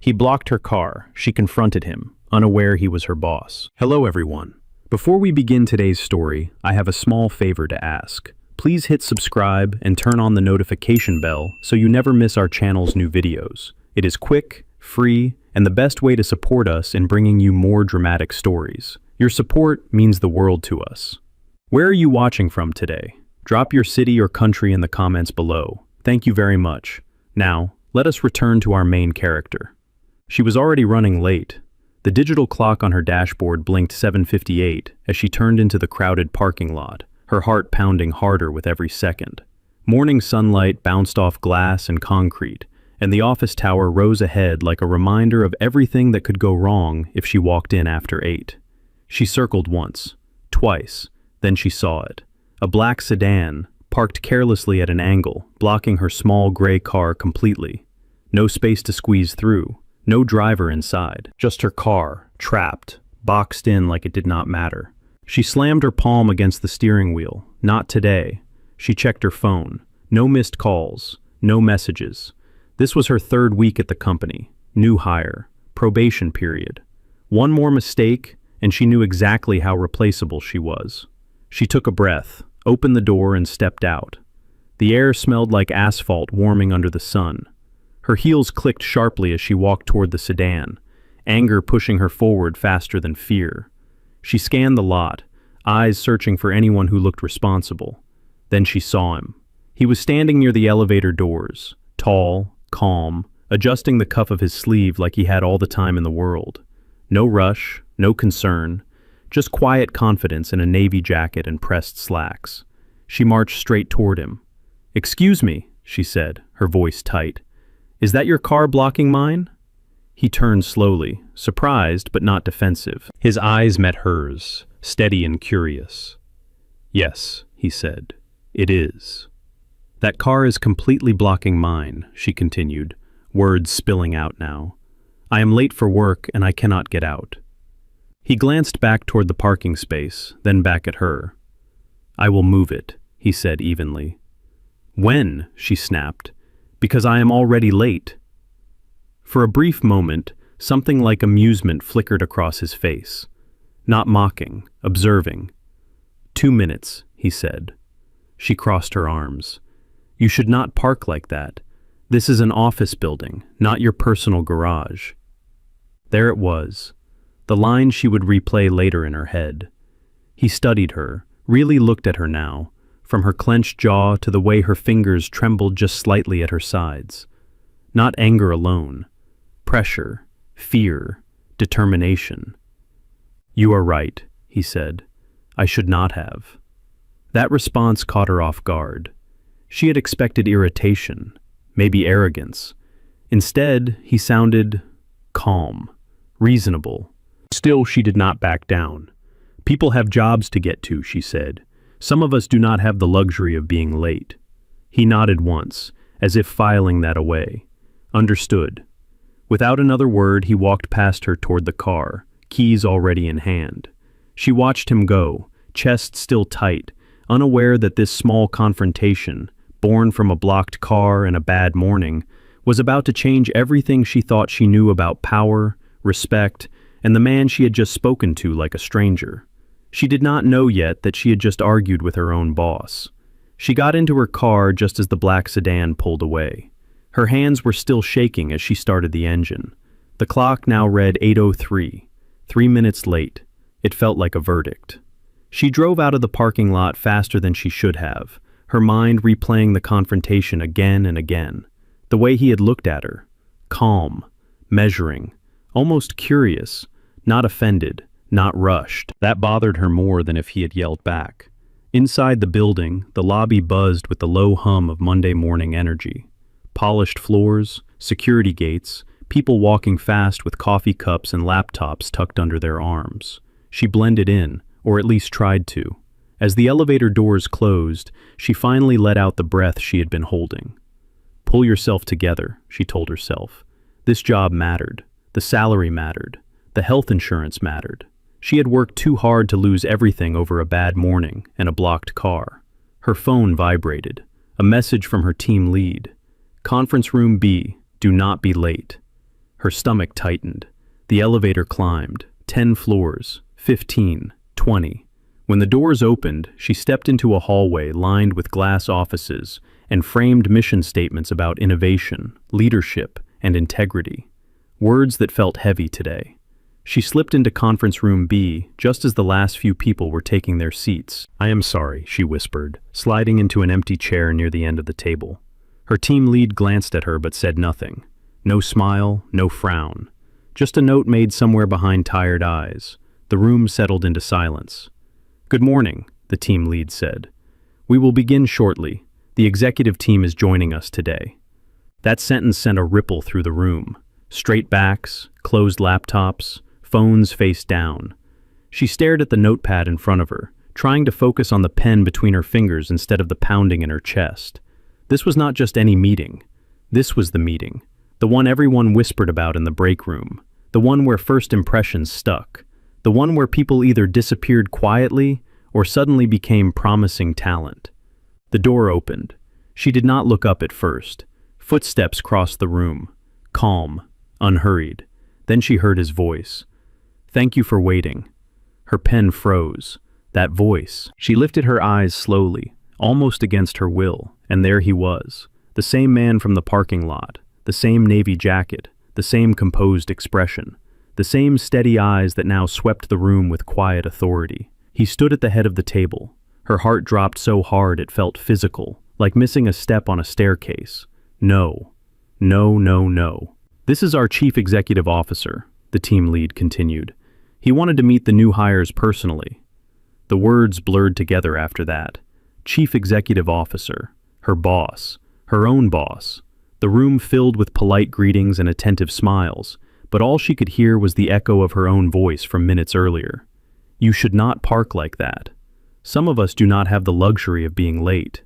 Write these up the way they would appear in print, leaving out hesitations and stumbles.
He blocked her car. She confronted him, unaware he was her boss. Hello, everyone. Before we begin today's story, I have a small favor to ask. Please hit subscribe and turn on the notification bell so you never miss our channel's new videos. It is quick, free, and the best way to support us in bringing you more dramatic stories. Your support means the world to us. Where are you watching from today? Drop your city or country in the comments below. Thank you very much. Now, let us return to our main character. She was already running late. The digital clock on her dashboard blinked 7:58 as she turned into the crowded parking lot, her heart pounding harder with every second. Morning sunlight bounced off glass and concrete, and the office tower rose ahead like a reminder of everything that could go wrong if she walked in after 8. She circled once, twice, then she saw it. A black sedan, parked carelessly at an angle, blocking her small gray car completely. No space to squeeze through, no driver inside, just her car, trapped, boxed in like it did not matter. She slammed her palm against the steering wheel. Not today. She checked her phone. No missed calls, no messages. This was her 3rd week at the company. New hire, probation period. One more mistake, and she knew exactly how replaceable she was. She took a breath, opened the door, and stepped out. The air smelled like asphalt warming under the sun. Her heels clicked sharply as she walked toward the sedan, anger pushing her forward faster than fear. She scanned the lot, eyes searching for anyone who looked responsible. Then she saw him. He was standing near the elevator doors, tall, calm, adjusting the cuff of his sleeve like he had all the time in the world. No rush, no concern, just quiet confidence in a navy jacket and pressed slacks. She marched straight toward him. "Excuse me," she said, her voice tight. "Is that your car blocking mine?" He turned slowly, surprised but not defensive. His eyes met hers, steady and curious. "Yes," he said, "it is." "That car is completely blocking mine," she continued, words spilling out now. "I am late for work and I cannot get out." He glanced back toward the parking space, then back at her. "I will move it," he said evenly. "When?" she snapped. "Because I am already late." For a brief moment, something like amusement flickered across his face. Not mocking, observing. 2 minutes, he said. She crossed her arms. "You should not park like that. This is an office building, not your personal garage." There it was, the line she would replay later in her head. He studied her, really looked at her now, from her clenched jaw to the way her fingers trembled just slightly at her sides. Not anger alone. Pressure, fear, determination. "You are right," he said. "I should not have." That response caught her off guard. She had expected irritation, maybe arrogance. Instead, he sounded calm, reasonable. Still, she did not back down. "People have jobs to get to," she said. "Some of us do not have the luxury of being late." He nodded once, as if filing that away. Understood. Without another word, he walked past her toward the car, keys already in hand. She watched him go, chest still tight, unaware that this small confrontation, born from a blocked car and a bad morning, was about to change everything she thought she knew about power, respect, and the man she had just spoken to like a stranger. She did not know yet that she had just argued with her own boss. She got into her car just as the black sedan pulled away. Her hands were still shaking as she started the engine. The clock now read 8:03, 3 minutes late. It felt like a verdict. She drove out of the parking lot faster than she should have, her mind replaying the confrontation again and again. The way he had looked at her, calm, measuring, almost curious, not offended, not rushed. That bothered her more than if he had yelled back. Inside the building, the lobby buzzed with the low hum of Monday morning energy. Polished floors, security gates, people walking fast with coffee cups and laptops tucked under their arms. She blended in, or at least tried to. As the elevator doors closed, she finally let out the breath she had been holding. "Pull yourself together," she told herself. This job mattered. The salary mattered. The health insurance mattered. She had worked too hard to lose everything over a bad morning and a blocked car. Her phone vibrated. A message from her team lead. "Conference room B, do not be late." Her stomach tightened. The elevator climbed. 10 floors, 15, 20. When the doors opened, she stepped into a hallway lined with glass offices and framed mission statements about innovation, leadership, and integrity. Words that felt heavy today. She slipped into conference room B just as the last few people were taking their seats. "I am sorry," she whispered, sliding into an empty chair near the end of the table. Her team lead glanced at her but said nothing. No smile, no frown. Just a note made somewhere behind tired eyes. The room settled into silence. "Good morning," the team lead said. "We will begin shortly. The executive team is joining us today." That sentence sent a ripple through the room. Straight backs, closed laptops, phones face down. She stared at the notepad in front of her, trying to focus on the pen between her fingers instead of the pounding in her chest. This was not just any meeting. This was the meeting. The one everyone whispered about in the break room. The one where first impressions stuck. The one where people either disappeared quietly or suddenly became promising talent. The door opened. She did not look up at first. Footsteps crossed the room. Calm, unhurried. Then she heard his voice. "Thank you for waiting." Her pen froze. That voice. She lifted her eyes slowly, almost against her will, and there he was. The same man from the parking lot. The same navy jacket. The same composed expression. The same steady eyes that now swept the room with quiet authority. He stood at the head of the table. Her heart dropped so hard it felt physical, like missing a step on a staircase. "No. No, no, no. This is our chief executive officer," the team lead continued. "He wanted to meet the new hires personally." The words blurred together after that. Chief executive officer. Her boss. Her own boss. The room filled with polite greetings and attentive smiles, but all she could hear was the echo of her own voice from minutes earlier. "You should not park like that. Some of us do not have the luxury of being late."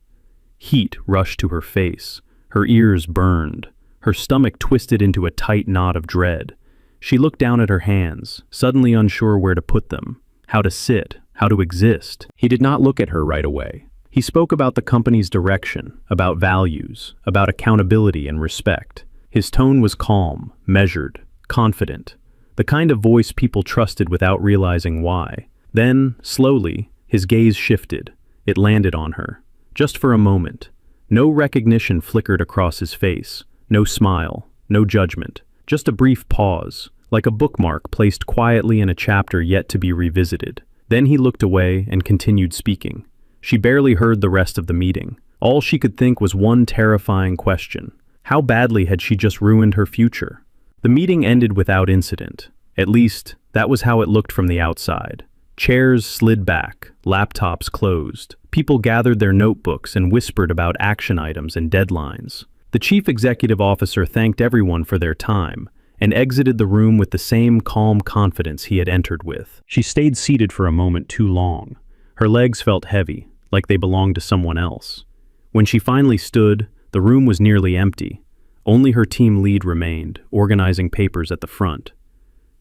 Heat rushed to her face. Her ears burned. Her stomach twisted into a tight knot of dread. She looked down at her hands, suddenly unsure where to put them, how to sit, how to exist. He did not look at her right away. He spoke about the company's direction, about values, about accountability and respect. His tone was calm, measured, confident, the kind of voice people trusted without realizing why. Then, slowly, his gaze shifted. It landed on her. Just for a moment. No recognition flickered across his face. No smile. No judgment. Just a brief pause, like a bookmark placed quietly in a chapter yet to be revisited. Then he looked away and continued speaking. She barely heard the rest of the meeting. All she could think was one terrifying question. How badly had she just ruined her future? The meeting ended without incident. At least, that was how it looked from the outside. Chairs slid back, laptops closed. People gathered their notebooks and whispered about action items and deadlines. The chief executive officer thanked everyone for their time and exited the room with the same calm confidence he had entered with. She stayed seated for a moment too long. Her legs felt heavy, like they belonged to someone else. When she finally stood, the room was nearly empty. Only her team lead remained, organizing papers at the front.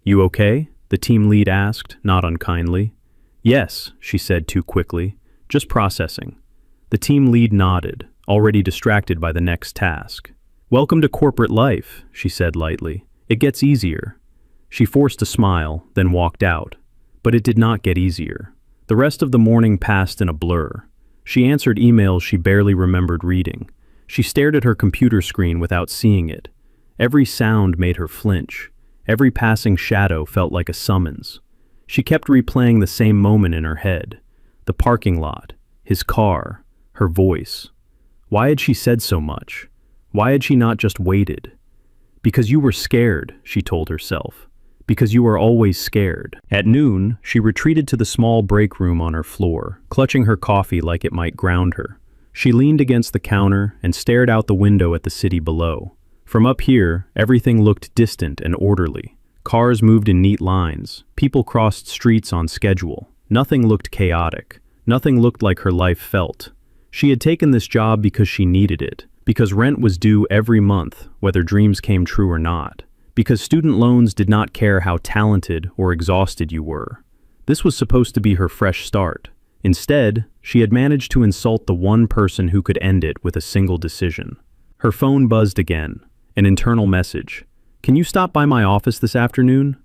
"You okay?" the team lead asked, not unkindly. "Yes," she said too quickly. "Just processing." The team lead nodded, already distracted by the next task. "Welcome to corporate life," she said lightly. "It gets easier." She forced a smile, then walked out. But it did not get easier. The rest of the morning passed in a blur. She answered emails she barely remembered reading. She stared at her computer screen without seeing it. Every sound made her flinch. Every passing shadow felt like a summons. She kept replaying the same moment in her head. The parking lot, his car, her voice. Why had she said so much? Why had she not just waited? "Because you were scared," she told herself. "Because you are always scared." At noon, she retreated to the small break room on her floor, clutching her coffee like it might ground her. She leaned against the counter and stared out the window at the city below. From up here, everything looked distant and orderly. Cars moved in neat lines. People crossed streets on schedule. Nothing looked chaotic. Nothing looked like her life felt. She had taken this job because she needed it, because rent was due every month, whether dreams came true or not, because student loans did not care how talented or exhausted you were. This was supposed to be her fresh start. Instead, she had managed to insult the one person who could end it with a single decision. Her phone buzzed again, an internal message. Can you stop by my office this afternoon?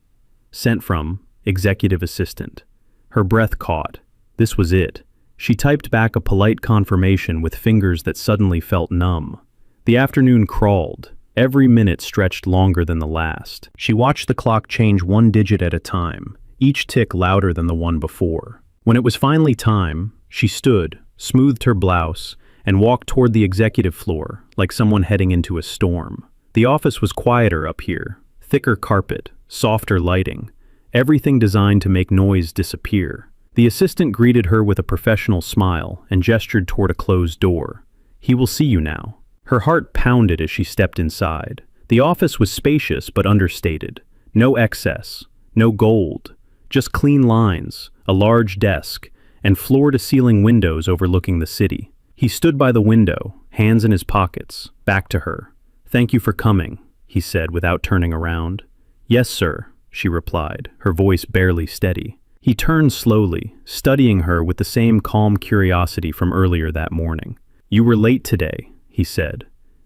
Sent from, executive assistant. Her breath caught. This was it. She typed back a polite confirmation with fingers that suddenly felt numb. The afternoon crawled. Every minute stretched longer than the last. She watched the clock change one digit at a time, each tick louder than the one before. When it was finally time, she stood, smoothed her blouse, and walked toward the executive floor, like someone heading into a storm. The office was quieter up here, thicker carpet, softer lighting, everything designed to make noise disappear. The assistant greeted her with a professional smile and gestured toward a closed door. He will see you now. Her heart pounded as she stepped inside. The office was spacious but understated. No excess, no gold, just clean lines, a large desk, and floor-to-ceiling windows overlooking the city. He stood by the window, hands in his pockets, back to her. "Thank you for coming," he said without turning around. "Yes, sir," she replied, her voice barely steady. He turned slowly, studying her with the same calm curiosity from earlier that morning. "You were late today," he said.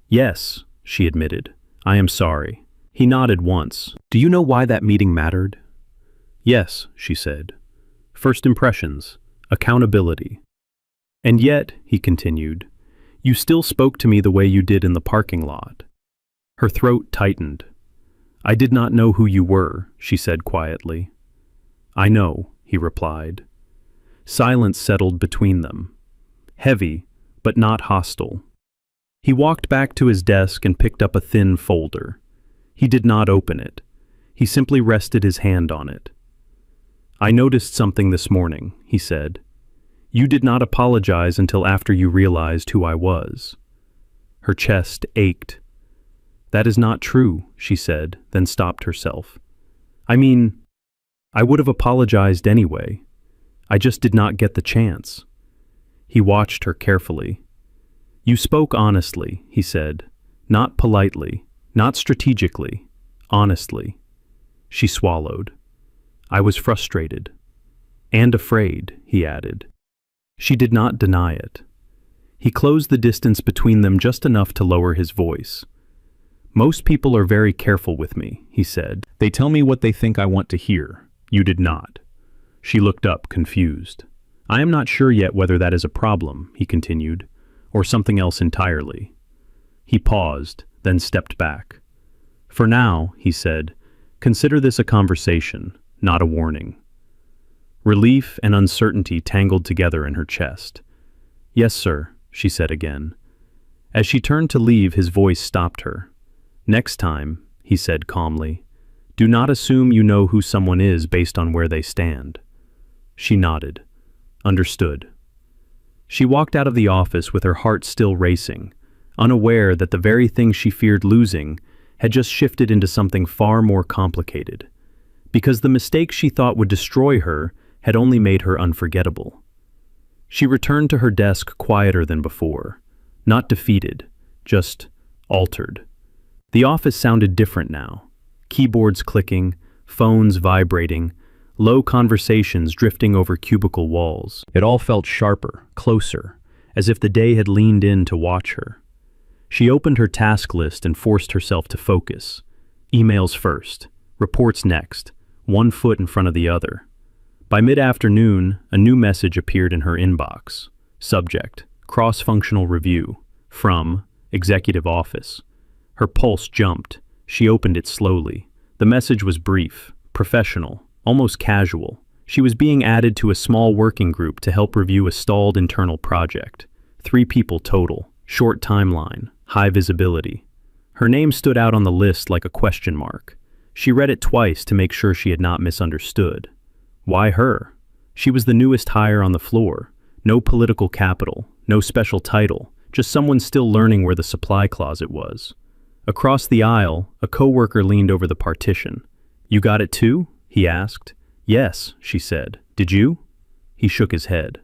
"Yes," she admitted. "I am sorry." He nodded once. "Do you know why that meeting mattered?" "Yes," she said. "First impressions, accountability." "And yet," he continued, "you still spoke to me the way you did in the parking lot." Her throat tightened. "I did not know who you were," she said quietly. "I know," he replied. Silence settled between them. Heavy, but not hostile. He walked back to his desk and picked up a thin folder. He did not open it. He simply rested his hand on it. "I noticed something this morning," he said. "You did not apologize until after you realized who I was." Her chest ached. "That is not true," she said, then stopped herself. "I mean, I would have apologized anyway. I just did not get the chance." He watched her carefully. "You spoke honestly," he said. "Not politely, not strategically, honestly." She swallowed. "I was frustrated. And afraid," he added. She did not deny it. He closed the distance between them just enough to lower his voice. "Most people are very careful with me," he said. "They tell me what they think I want to hear. You did not." She looked up, confused. "I am not sure yet whether that is a problem," he continued, "or something else entirely." He paused, then stepped back. "For now," he said, "consider this a conversation, not a warning." Relief and uncertainty tangled together in her chest. "Yes, sir," she said again. As she turned to leave, his voice stopped her. "Next time," he said calmly, "do not assume you know who someone is based on where they stand." She nodded. Understood. She walked out of the office with her heart still racing, unaware that the very thing she feared losing had just shifted into something far more complicated. Because the mistake she thought would destroy her had only made her unforgettable. She returned to her desk quieter than before, not defeated, just altered. The office sounded different now. Keyboards clicking, phones vibrating, low conversations drifting over cubicle walls. It all felt sharper, closer, as if the day had leaned in to watch her. She opened her task list and forced herself to focus. Emails first, reports next, one foot in front of the other. By mid-afternoon, a new message appeared in her inbox. Subject, cross-functional review, from Executive Office. Her pulse jumped. She opened it slowly. The message was brief, professional, almost casual. She was being added to a small working group to help review a stalled internal project. 3 people total, short timeline, high visibility. Her name stood out on the list like a question mark. She read it twice to make sure she had not misunderstood. Why her? She was the newest hire on the floor. No political capital, no special title, just someone still learning where the supply closet was. Across the aisle, a coworker leaned over the partition. "You got it too?" he asked. "Yes," she said. "Did you?" He shook his head.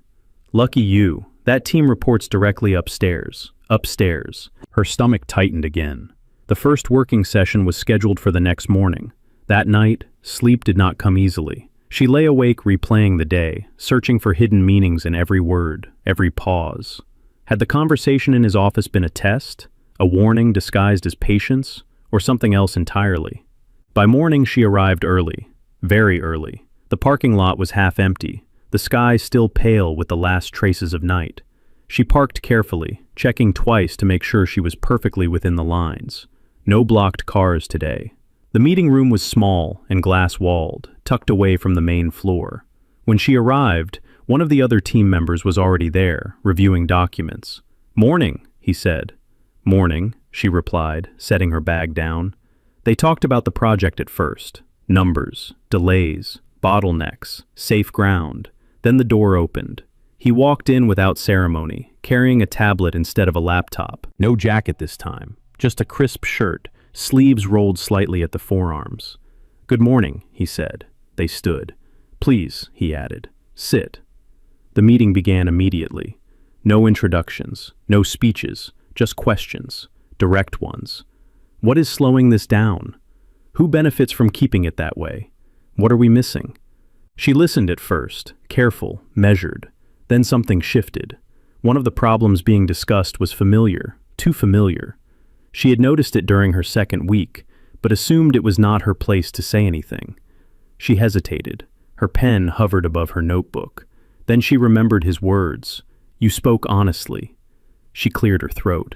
"Lucky you. That team reports directly upstairs." Upstairs. Her stomach tightened again. The first working session was scheduled for the next morning. That night, sleep did not come easily. She lay awake replaying the day, searching for hidden meanings in every word, every pause. Had the conversation in his office been a test? A warning disguised as patience? or something else entirely. By morning, she arrived early, very early. The parking lot was half empty, the sky still pale with the last traces of night. She parked carefully, checking twice to make sure she was perfectly within the lines. No blocked cars today. The meeting room was small and glass-walled, tucked away from the main floor. When she arrived, one of the other team members was already there, reviewing documents. "Morning," he said. "Morning," she replied, setting her bag down. They talked about the project at first. Numbers, delays, bottlenecks, safe ground. Then the door opened. He walked in without ceremony, carrying a tablet instead of a laptop. No jacket this time, just a crisp shirt, sleeves rolled slightly at the forearms. "Good morning," he said. They stood. "Please," he added, "sit." The meeting began immediately. No introductions, no speeches, just questions, direct ones. What is slowing this down? Who benefits from keeping it that way? What are we missing? She listened at first, careful, measured. Then something shifted. One of the problems being discussed was familiar, too familiar. She had noticed it during her second week, but assumed it was not her place to say anything. She hesitated. Her pen hovered above her notebook. Then she remembered his words. "You spoke honestly." She cleared her throat.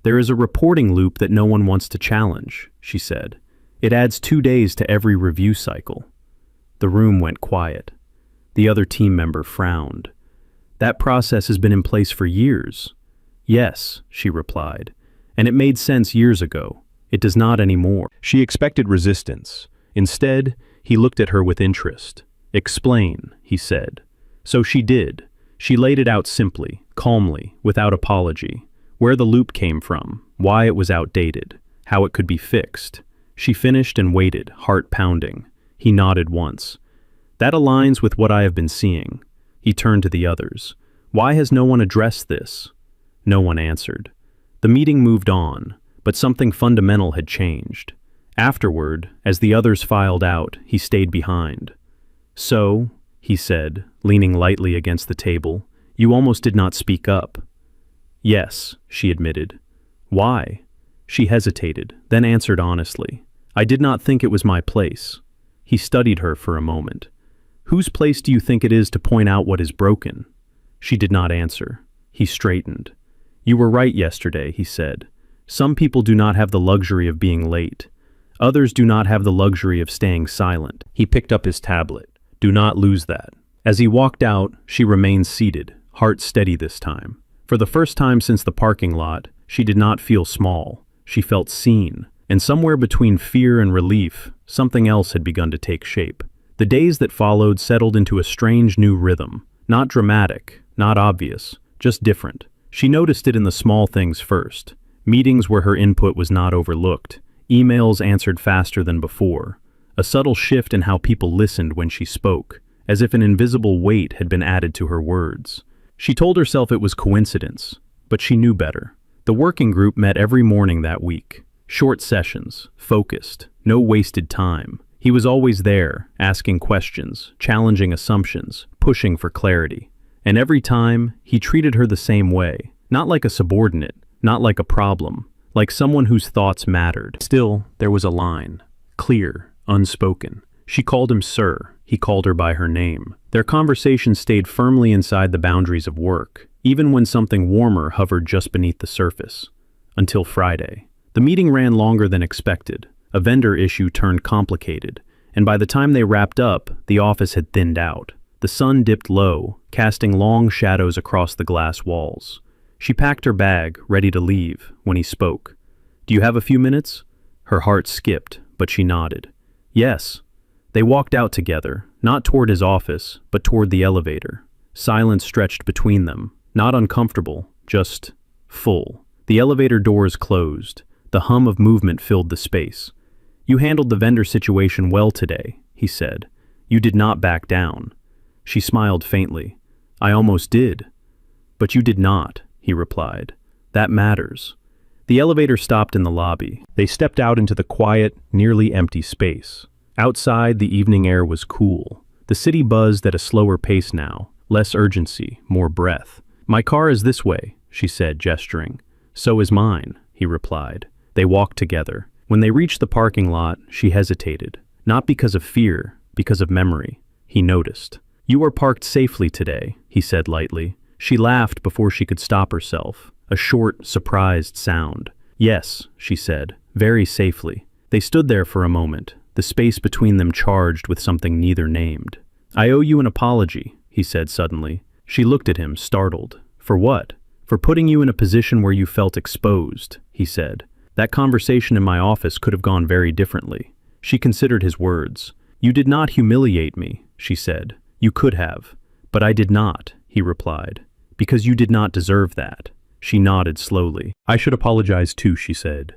"There is a reporting loop that no one wants to challenge," she said. "It adds 2 days to every review cycle." The room went quiet. The other team member frowned. "That process has been in place for years." "Yes," she replied. "And it made sense years ago. It does not anymore." She expected resistance. Instead, he looked at her with interest. "Explain," he said. So she did. She laid it out simply, calmly, without apology. Where the loop came from, why it was outdated, how it could be fixed. She finished and waited, heart pounding. He nodded once. "That aligns with what I have been seeing." He turned to the others. "Why has no one addressed this?" No one answered. The meeting moved on, but something fundamental had changed. Afterward, as the others filed out, he stayed behind. "So," he said, leaning lightly against the table, "you almost did not speak up." "Yes," she admitted. "Why?" She hesitated, then answered honestly. "I did not think it was my place." He studied her for a moment. "Whose place do you think it is to point out what is broken?" She did not answer. He straightened. "You were right yesterday," he said. "Some people do not have the luxury of being late. Others do not have the luxury of staying silent." He picked up his tablet. "Do not lose that." As he walked out, she remained seated, heart steady this time. For the first time since the parking lot, she did not feel small. She felt seen. And somewhere between fear and relief, something else had begun to take shape. The days that followed settled into a strange new rhythm. Not dramatic, not obvious, just different. She noticed it in the small things first. Meetings where her input was not overlooked. Emails answered faster than before. A subtle shift in how people listened when she spoke, as if an invisible weight had been added to her words. She told herself it was coincidence, but she knew better. The working group met every morning that week. Short sessions, focused, no wasted time. He was always there, asking questions, challenging assumptions, pushing for clarity. And every time, he treated her the same way, not like a subordinate, not like a problem, like someone whose thoughts mattered. Still, there was a line, clear, unspoken. She called him sir, he called her by her name. Their conversation stayed firmly inside the boundaries of work, even when something warmer hovered just beneath the surface. Until Friday. The meeting ran longer than expected. A vendor issue turned complicated, and by the time they wrapped up, the office had thinned out. The sun dipped low, casting long shadows across the glass walls. She packed her bag, ready to leave, when he spoke. "Do you have a few minutes?" Her heart skipped, but she nodded. "Yes." They walked out together, not toward his office, but toward the elevator. Silence stretched between them, not uncomfortable, just full. The elevator doors closed. The hum of movement filled the space. "You handled the vendor situation well today," he said. "You did not back down." She smiled faintly. "I almost did." "But you did not," he replied. "That matters." The elevator stopped in the lobby. They stepped out into the quiet, nearly empty space. Outside, the evening air was cool. The city buzzed at a slower pace now, less urgency, more breath. "My car is this way," she said, gesturing. "So is mine," he replied. They walked together. When they reached the parking lot, she hesitated. Not because of fear, because of memory. He noticed. "You are parked safely today," he said lightly. She laughed before she could stop herself. A short, surprised sound. "Yes," she said, "very safely." They stood there for a moment, the space between them charged with something neither named. "I owe you an apology," he said suddenly. She looked at him, startled. "For what?" "For putting you in a position where you felt exposed," he said. "That conversation in my office could have gone very differently." She considered his words. "You did not humiliate me," she said. "You could have." "But I did not," he replied. "Because you did not deserve that." She nodded slowly. "I should apologize too," she said.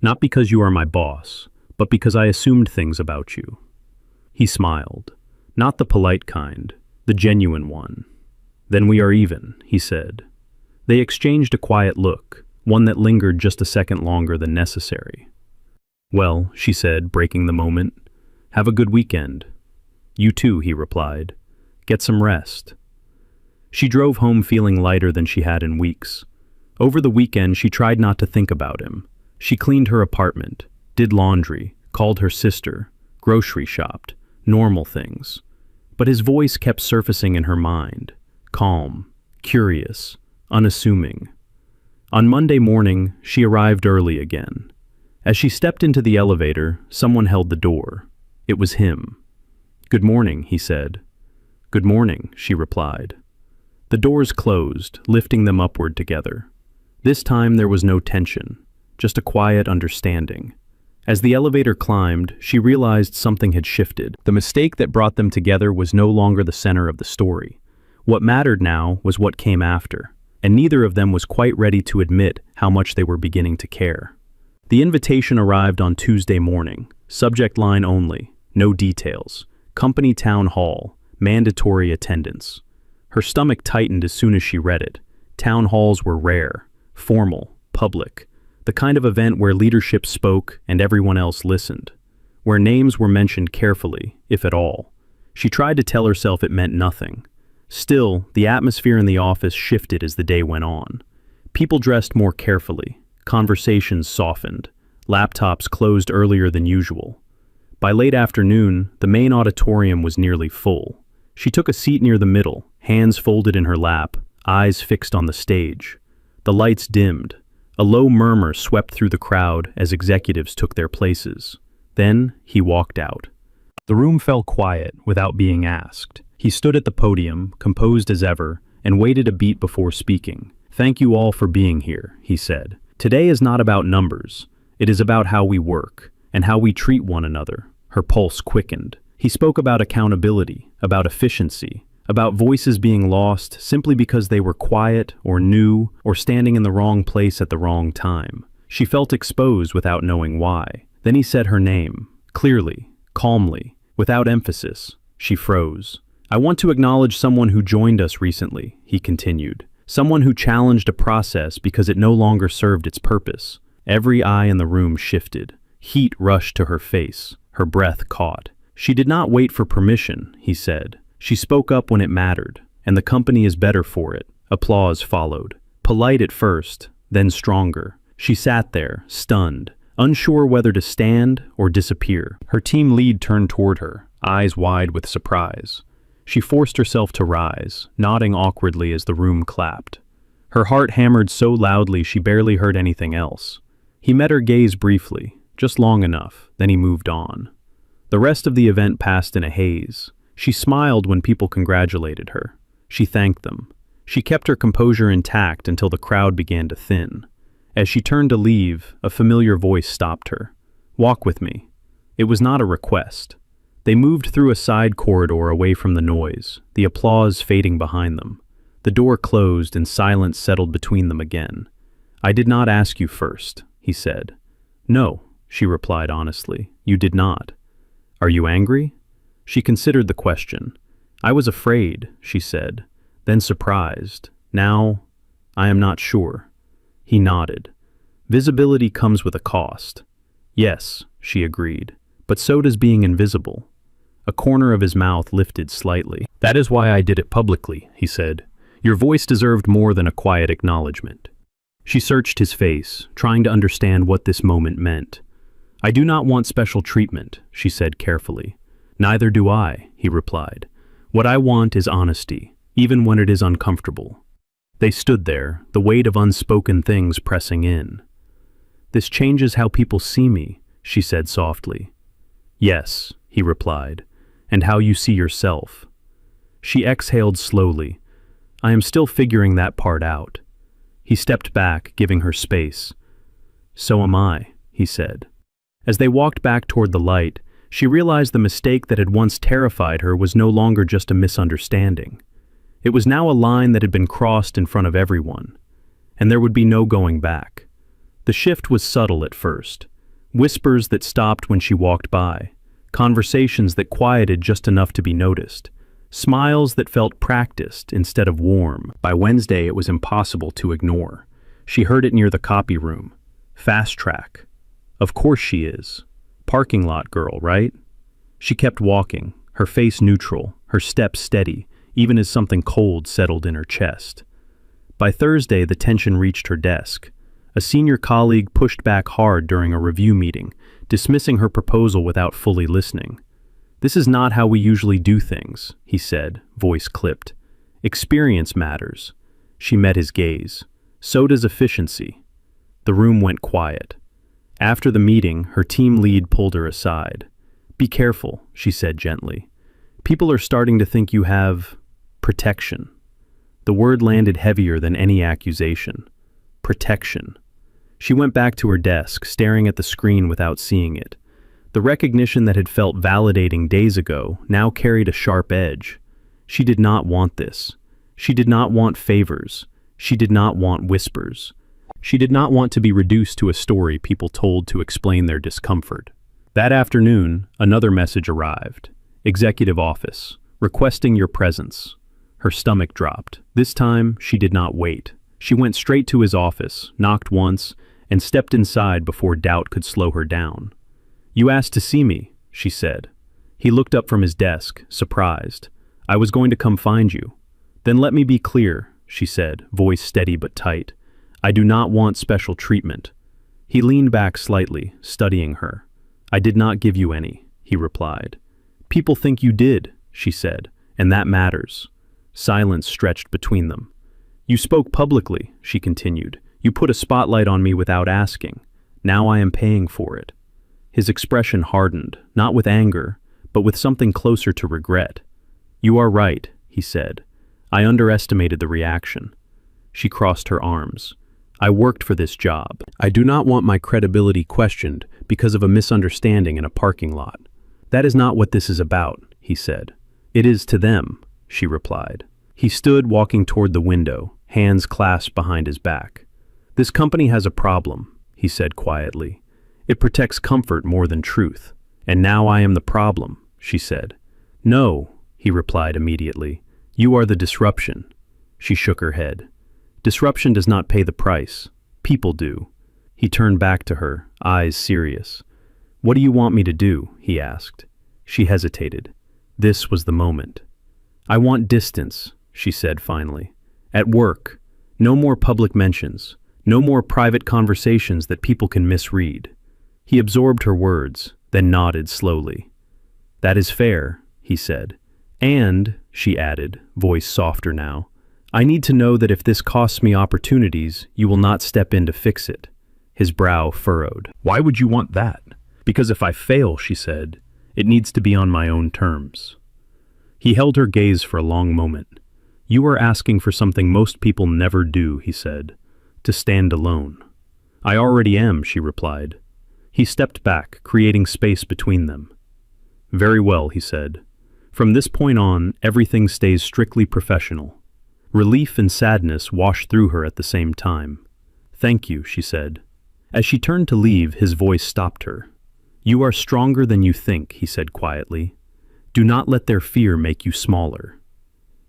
"Not because you are my boss, but because I assumed things about you." He smiled. Not the polite kind, the genuine one. "Then we are even," he said. They exchanged a quiet look, one that lingered just a second longer than necessary. "Well," she said, breaking the moment, "have a good weekend." "You too," he replied. "Get some rest." She drove home feeling lighter than she had in weeks. Over the weekend, she tried not to think about him. She cleaned her apartment, did laundry, called her sister, grocery shopped, normal things. But his voice kept surfacing in her mind, calm, curious, unassuming. On Monday morning, she arrived early again. As she stepped into the elevator, someone held the door. It was him. "Good morning," he said. "Good morning," she replied. The doors closed, lifting them upward together. This time there was no tension, just a quiet understanding. As the elevator climbed, she realized something had shifted. The mistake that brought them together was no longer the center of the story. What mattered now was what came after, and neither of them was quite ready to admit how much they were beginning to care. The invitation arrived on Tuesday morning, subject line only, no details. Company town hall, mandatory attendance. Her stomach tightened as soon as she read it. Town halls were rare, formal, public, the kind of event where leadership spoke and everyone else listened, where names were mentioned carefully, if at all. She tried to tell herself it meant nothing. Still, the atmosphere in the office shifted as the day went on. People dressed more carefully, conversations softened, laptops closed earlier than usual. By late afternoon, the main auditorium was nearly full. She took a seat near the middle, hands folded in her lap, eyes fixed on the stage. The lights dimmed. A low murmur swept through the crowd as executives took their places. Then he walked out. The room fell quiet without being asked. He stood at the podium, composed as ever, and waited a beat before speaking. "Thank you all for being here," he said. "Today is not about numbers. It is about how we work and how we treat one another." Her pulse quickened. He spoke about accountability, about efficiency, about voices being lost simply because they were quiet or new or standing in the wrong place at the wrong time. She felt exposed without knowing why. Then he said her name, clearly, calmly, without emphasis. She froze. "I want to acknowledge someone who joined us recently," he continued. "Someone who challenged a process because it no longer served its purpose." Every eye in the room shifted. Heat rushed to her face. Her breath caught. "She did not wait for permission," he said. "She spoke up when it mattered, and the company is better for it." Applause followed. Polite at first, then stronger. She sat there, stunned, unsure whether to stand or disappear. Her team lead turned toward her, eyes wide with surprise. She forced herself to rise, nodding awkwardly as the room clapped. Her heart hammered so loudly she barely heard anything else. He met her gaze briefly, just long enough, then he moved on. The rest of the event passed in a haze. She smiled when people congratulated her. She thanked them. She kept her composure intact until the crowd began to thin. As she turned to leave, a familiar voice stopped her. "Walk with me." It was not a request. They moved through a side corridor away from the noise, the applause fading behind them. The door closed and silence settled between them again. "I did not ask you first," he said. "No," she replied honestly, "you did not." "Are you angry?" She considered the question. "I was afraid," she said, then surprised. "Now, I am not sure." He nodded. "Visibility comes with a cost." "Yes," she agreed, "but so does being invisible." A corner of his mouth lifted slightly. "That is why I did it publicly," he said. "Your voice deserved more than a quiet acknowledgement." She searched his face, trying to understand what this moment meant. I do not want special treatment, she said carefully. Neither do I, he replied. What I want is honesty, even when it is uncomfortable. They stood there, the weight of unspoken things pressing in. This changes how people see me, she said softly. Yes, he replied, and how you see yourself. She exhaled slowly. I am still figuring that part out. He stepped back, giving her space. So am I, he said. As they walked back toward the light, she realized the mistake that had once terrified her was no longer just a misunderstanding. It was now a line that had been crossed in front of everyone, and there would be no going back. The shift was subtle at first. Whispers that stopped when she walked by, conversations that quieted just enough to be noticed, smiles that felt practiced instead of warm. By Wednesday, it was impossible to ignore. She heard it near the copy room. Fast track. Of course she is. Parking lot girl, right? She kept walking, her face neutral, her steps steady, even as something cold settled in her chest. By Thursday, the tension reached her desk. A senior colleague pushed back hard during a review meeting, dismissing her proposal without fully listening. This is not how we usually do things, he said, voice clipped. Experience matters. She met his gaze. So does efficiency. The room went quiet. After the meeting, her team lead pulled her aside. Be careful, she said gently. People are starting to think you have protection. The word landed heavier than any accusation. Protection. She went back to her desk, staring at the screen without seeing it. The recognition that had felt validating days ago now carried a sharp edge. She did not want this. She did not want favors. She did not want whispers. She did not want to be reduced to a story people told to explain their discomfort. That afternoon, another message arrived. Executive office, requesting your presence. Her stomach dropped. This time, she did not wait. She went straight to his office, knocked once, and stepped inside before doubt could slow her down. You asked to see me, she said. He looked up from his desk, surprised. I was going to come find you. Then let me be clear, she said, voice steady but tight. I do not want special treatment. He leaned back slightly, studying her. I did not give you any, he replied. People think you did, she said, and that matters. Silence stretched between them. You spoke publicly, she continued. You put a spotlight on me without asking. Now I am paying for it. His expression hardened, not with anger, but with something closer to regret. You are right, he said. I underestimated the reaction. She crossed her arms. I worked for this job. I do not want my credibility questioned because of a misunderstanding in a parking lot. That is not what this is about, he said. It is to them, she replied. He stood walking toward the window, hands clasped behind his back. This company has a problem, he said quietly. It protects comfort more than truth. And now I am the problem, she said. No, he replied immediately. You are the disruption. She shook her head. Disruption does not pay the price. People do. He turned back to her, eyes serious. What do you want me to do? He asked. She hesitated. This was the moment. I want distance, she said finally. At work, no more public mentions, no more private conversations that people can misread. He absorbed her words, then nodded slowly. That is fair, he said. And, she added, voice softer now, I need to know that if this costs me opportunities, you will not step in to fix it. His brow furrowed. Why would you want that? Because if I fail, she said, it needs to be on my own terms. He held her gaze for a long moment. You are asking for something most people never do, he said, to stand alone. I already am, she replied. He stepped back, creating space between them. Very well, he said. From this point on, everything stays strictly professional. Relief and sadness washed through her at the same time. Thank you, she said. As she turned to leave, his voice stopped her. You are stronger than you think, he said quietly. Do not let their fear make you smaller.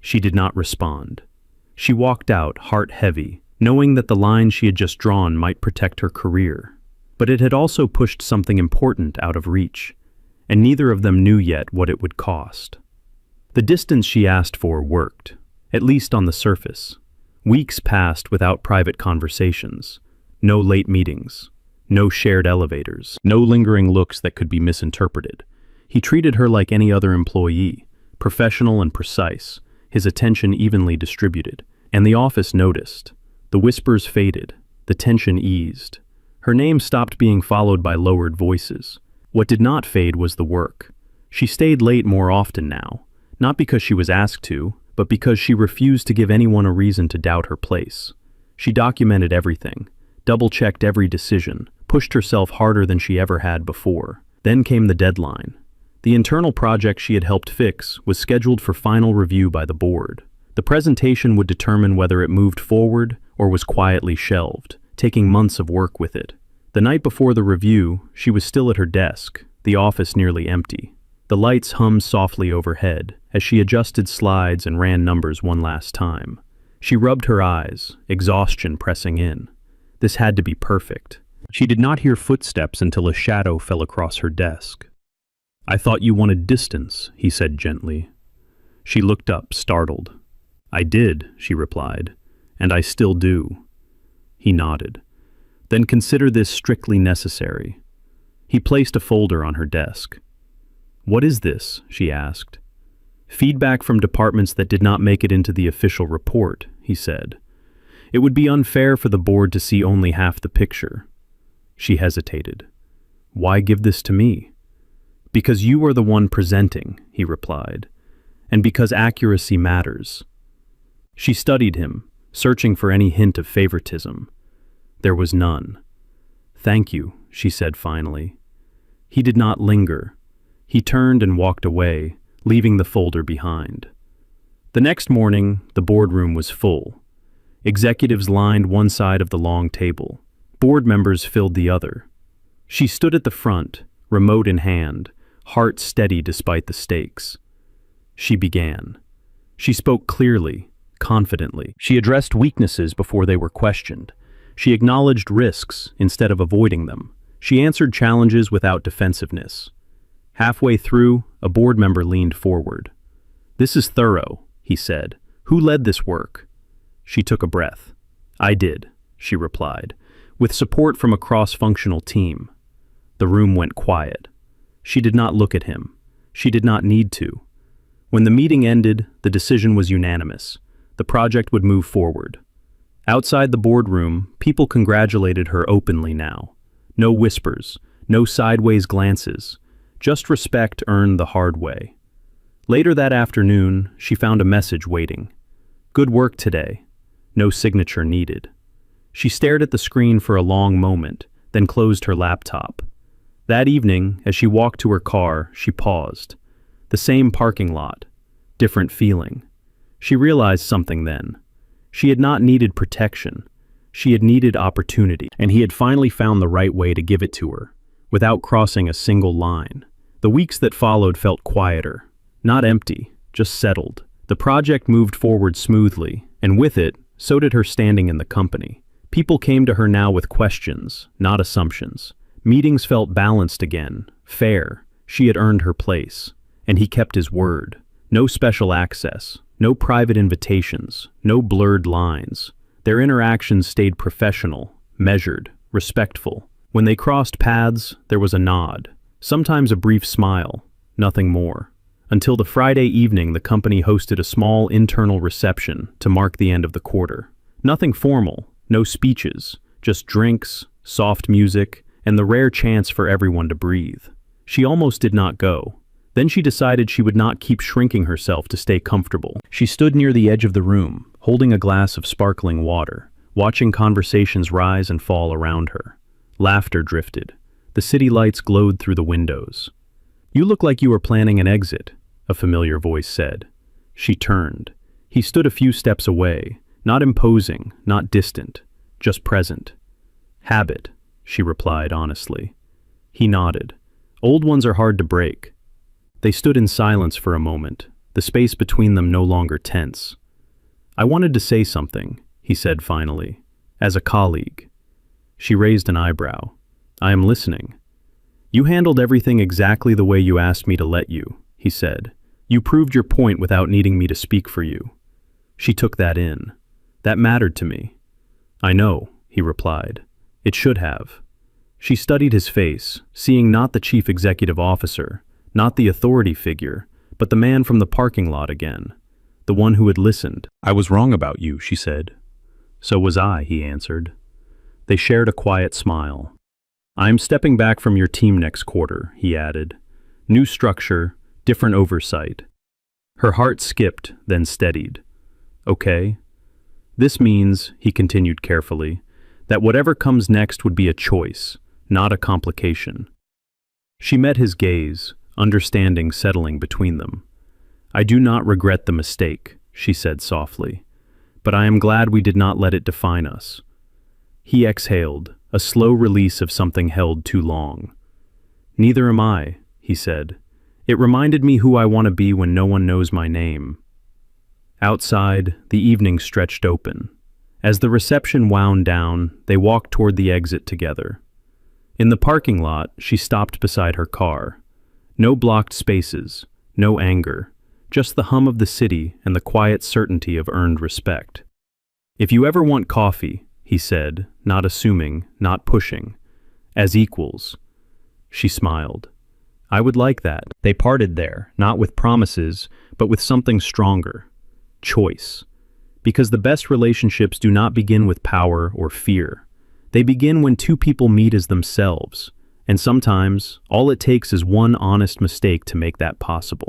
She did not respond. She walked out, heart heavy, knowing that the line she had just drawn might protect her career. But it had also pushed something important out of reach, and neither of them knew yet what it would cost. The distance she asked for worked, at least on the surface. Weeks passed without private conversations. No late meetings. No shared elevators, no lingering looks that could be misinterpreted. He treated her like any other employee, professional and precise, his attention evenly distributed. And the office noticed. The whispers faded, the tension eased. Her name stopped being followed by lowered voices. What did not fade was the work. She stayed late more often now, not because she was asked to, but because she refused to give anyone a reason to doubt her place. She documented everything, double-checked every decision, pushed herself harder than she ever had before. Then came the deadline. The internal project she had helped fix was scheduled for final review by the board. The presentation would determine whether it moved forward or was quietly shelved, taking months of work with it. The night before the review, she was still at her desk, the office nearly empty. The lights hummed softly overhead as she adjusted slides and ran numbers one last time. She rubbed her eyes, exhaustion pressing in. This had to be perfect. She did not hear footsteps until a shadow fell across her desk. "I thought you wanted distance," he said gently. She looked up, startled. "I did," she replied, "and I still do." He nodded. "Then consider this strictly necessary." He placed a folder on her desk. "What is this?" she asked. "Feedback from departments that did not make it into the official report," he said. "It would be unfair for the board to see only half the picture." She hesitated. "Why give this to me?" "Because you are the one presenting," he replied, "and because accuracy matters." She studied him, searching for any hint of favoritism. There was none. "Thank you," she said finally. He did not linger. He turned and walked away, leaving the folder behind. The next morning, the boardroom was full. Executives lined one side of the long table. Board members filled the other. She stood at the front, remote in hand, heart steady despite the stakes. She began. She spoke clearly, confidently. She addressed weaknesses before they were questioned. She acknowledged risks instead of avoiding them. She answered challenges without defensiveness. Halfway through, a board member leaned forward. "This is thorough," he said. "Who led this work?" She took a breath. "I did," she replied, with support from a cross-functional team. The room went quiet. She did not look at him. She did not need to. When the meeting ended, the decision was unanimous. The project would move forward. Outside the boardroom, people congratulated her openly now. No whispers, no sideways glances, just respect earned the hard way. Later that afternoon, she found a message waiting. "Good work today." No signature needed. She stared at the screen for a long moment, then closed her laptop. That evening, as she walked to her car, she paused. The same parking lot, different feeling. She realized something then. She had not needed protection. She had needed opportunity, and he had finally found the right way to give it to her, without crossing a single line. The weeks that followed felt quieter, not empty, just settled. The project moved forward smoothly, and with it, so did her standing in the company. People came to her now with questions, not assumptions. Meetings felt balanced again, fair. She had earned her place, and he kept his word. No special access, no private invitations, no blurred lines. Their interactions stayed professional, measured, respectful. When they crossed paths, there was a nod, sometimes a brief smile, nothing more. Until the Friday evening, the company hosted a small internal reception to mark the end of the quarter. Nothing formal, no speeches, just drinks, soft music, and the rare chance for everyone to breathe. She almost did not go. Then she decided she would not keep shrinking herself to stay comfortable. She stood near the edge of the room, holding a glass of sparkling water, watching conversations rise and fall around her. Laughter drifted. The city lights glowed through the windows. "You look like you are planning an exit," a familiar voice said. She turned. He stood a few steps away, not imposing, not distant, just present. "Habit," she replied honestly. He nodded. "Old ones are hard to break." They stood in silence for a moment, the space between them no longer tense. "I wanted to say something," he said finally, "as a colleague." She raised an eyebrow. "I am listening." "You handled everything exactly the way you asked me to let you," he said. "You proved your point without needing me to speak for you." She took that in. "That mattered to me." "I know," he replied. "It should have." She studied his face, seeing not the chief executive officer, not the authority figure, but the man from the parking lot again, the one who had listened. "I was wrong about you," she said. "So was I," he answered. They shared a quiet smile. "I'm stepping back from your team next quarter," he added. "New structure, different oversight." Her heart skipped, then steadied. "Okay. This means," he continued carefully, "that whatever comes next would be a choice, not a complication." She met his gaze, understanding settling between them. "I do not regret the mistake," she said softly, "but I am glad we did not let it define us." He exhaled, a slow release of something held too long. "Neither am I," he said. "It reminded me who I want to be when no one knows my name." Outside, the evening stretched open. As the reception wound down, they walked toward the exit together. In the parking lot, she stopped beside her car. No blocked spaces, no anger, just the hum of the city and the quiet certainty of earned respect. "If you ever want coffee," he said, not assuming, not pushing, "as equals." She smiled. "I would like that." They parted there, not with promises, but with something stronger. Choice. Because the best relationships do not begin with power or fear. They begin when two people meet as themselves, and sometimes all it takes is one honest mistake to make that possible.